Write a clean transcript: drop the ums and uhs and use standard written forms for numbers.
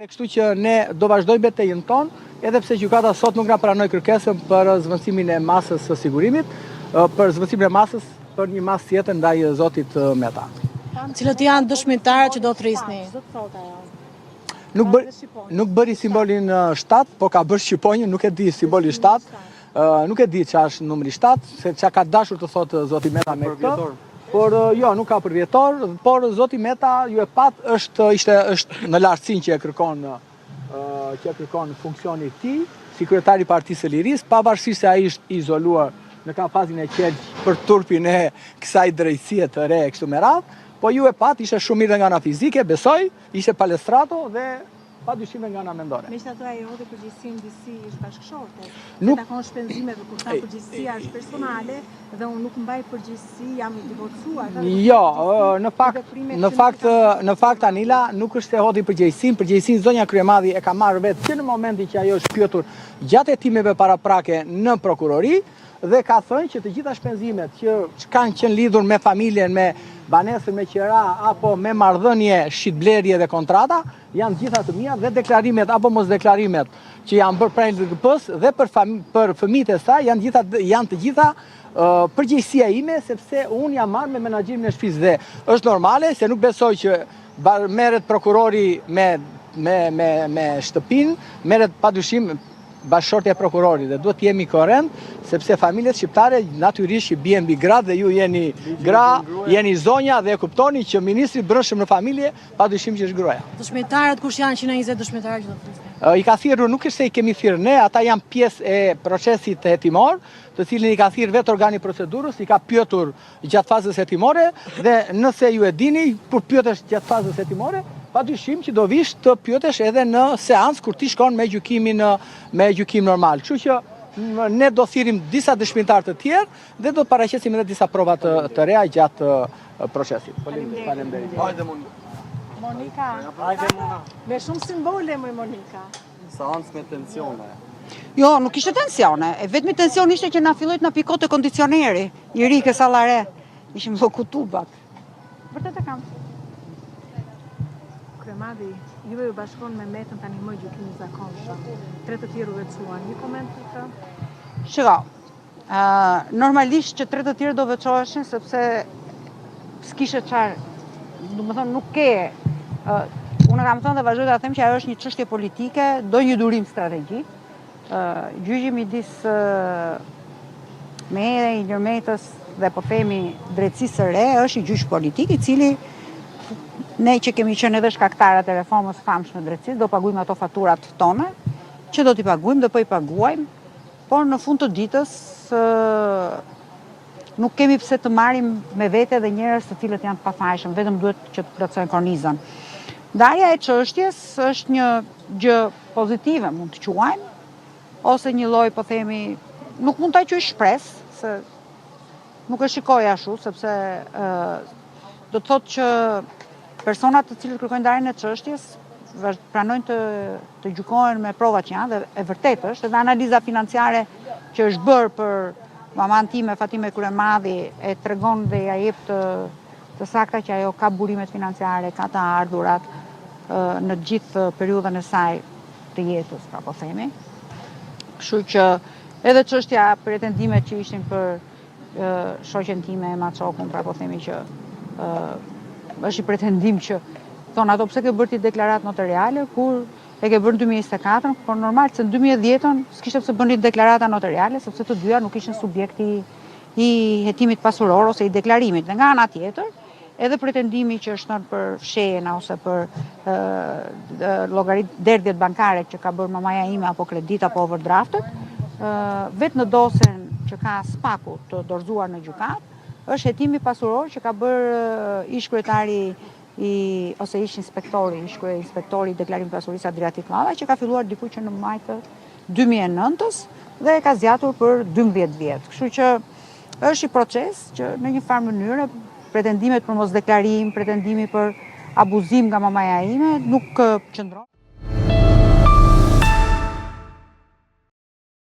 Kështu që ne do vazhdojmë betejën tonë, edhe pse gjykata sot nuk na pranoi kërkesën për zvendësimin e masës së sigurimit, për zvendësimin e masës për një masë tjetër ndaj zotit Meta. Cilët janë dëshmitarët që do të rrisni? Nuk bëri simbolin 7, po ka bërë shqiponjën, nuk e di simbolin 7, nuk e di çfarë është numri 7, se çka ka dashur të thotë zoti Meta me këtë. Por jo, nuk ka për vjetor, por zoti Meta ju e pat është në lartësinë që e kërkon funksioni i tij, si kryetari i Partisë së Lirisë, pavarësisht se ai është izoluar në kafazin e qelq për turpin e kësaj drejtësie të re kështu me radhë, po ju e pat ishte shumë mirë nga ana fizike, besoj, ishte palestrato dhe pa dyshime nga ana mendore. Megjithatë ai hodhi përgjegjësinë disi ish bashkëshorte. Nuk takon shpenzimeve kur ka përgjegjësia është personale dhe unë nuk mbaj përgjegjësi, jam i divorcuar. Jo, në fakt Anila nuk është se hodhi përgjegjësinë zonja Kryemadhi e ka marrë vetë që në momentin që ajo është pyetur gjatë hetimeve paraprake në prokurori dhe ka thënë që të gjitha shpenzimet që kanë qenë lidhur me familjen, me banesën, me qera apo me marrëdhënie, shitblerje dhe kontrata janë gjitha të mia dhe deklarimet apo mos deklarimet që janë bërë pranë LGP-s dhe për fëmijët e saj janë të gjitha përgjegjësia ime, sepse unë jam marrë me menaxhimin e shtëpisë dhe është normale se nuk besoj që merret prokurori me shtëpinë, merret padyshim bashkëshortja e prokurorit dhe duhet jemi korrent, sepse familjet shqiptare natyrisht që bien mbi gra dhe ju jeni gra, jeni zonja dhe e kuptoni që ministri i brendshëm në familje padyshim që është gruaja. Dëshmitarët kush janë 120 dëshmitarë që do të flisni? I ka thirrur, nuk është se i kemi thirrur ne, ata janë pjesë e procesit hetimor, të cilin i ka thirrur vetë organi procedurës, i ka pyetur gjatë fazës hetimore dhe nëse ju e dini, kur pyetesh gjatë fazës hetimore, padyshim që do vish të pyetesh edhe në seancë kur ti shkon me gjykim normal. Kështu që ne do thirrim disa dëshmitar të tjerë dhe do të paraqesim edhe disa prova të reja gjatë procesit. Faleminderit. Hajde Monika. Me shumë simbole më Monika. Seancë me tensione. Jo, nuk ishte tensione. E vetmi tension ishte që na filloi të na pikote kondicioneri. I ri ke sallare. Ishim kutubat. Vërtet e kam. Kryemadhi, juve ju bashkon me Metën tani më gjykimi i zakonshëm. 3 të tjerë u veçuan. Një koment për këtë? Shiko, normalisht që 3 të tjerë do veçoheshin sepse s'kishe çfarë, domethënë nuk ke. Unë kam thënë dhe vazhdoj ta them që ajo është një çështje politike, do një durim strategjik. Gjyqi midis me dhe Ilir Metës dhe po themi drejtësisë së re është një gjyq politik i cili ne që kemi qenë edhe shkaktarët e reformës famshme drejtësisë do paguajmë ato faturat tona, që do t'i paguajmë, do po i paguajmë, por në fund të ditës nuk kemi pse të marrim me vete dhe njerëz të cilët janë të pafajshëm, vetëm duhet që të plotësojnë kornizën. Ndarja e çështjes është një gjë pozitive, mund të quajmë, ose një lloj, po themi, nuk mund ta quaj shpresë, se nuk e shikoj ashtu, sepse do të thotë që personat të cilët kërkojnë ndarjen e çështjes pranojnë të gjykohen me provat që janë dhe e vërtetë është edhe analiza financiare që është bërë për maman time Fatime Kryemadhi e tregon dhe ja jep të sakta që ajo ka burimet financiare, ka të ardhurat në gjithë periudhën e saj të jetës, pra po themi. Kështu që edhe çështja pretendimet që ishin për shoqen time Ema Çokun, pra po themi që është i pretendim që thonë ato pse ke bërë ti deklarat notariale kur e ke bërë në 2024, por normal se në 2010-ën s'kishte pse bëni deklarata notariale, sepse të dyja nuk ishin subjekti i hetimit pasuror ose i deklarimit. Dhe nga ana tjetër, edhe pretendimi që është thënë për fshehjen ose për llogarit derdhjet bankare që ka bërë mamaja ime apo kredit apo overdraftet, vetë në dosjen që ka SPAK-u të dorëzuar në gjykatë, është hetimi pasuror që ka bërë ish kryetari ose ish inspektori i deklarimit pasurisë Adriatik Malla, që ka filluar diku që në maj të 2009-s dhe ka zgjatur për 12 vjet. Kështu që është i proces që në një farë mënyrë pretendimet për mosdeklarim, pretendimi për abuzim nga mamaja ime nuk qëndron.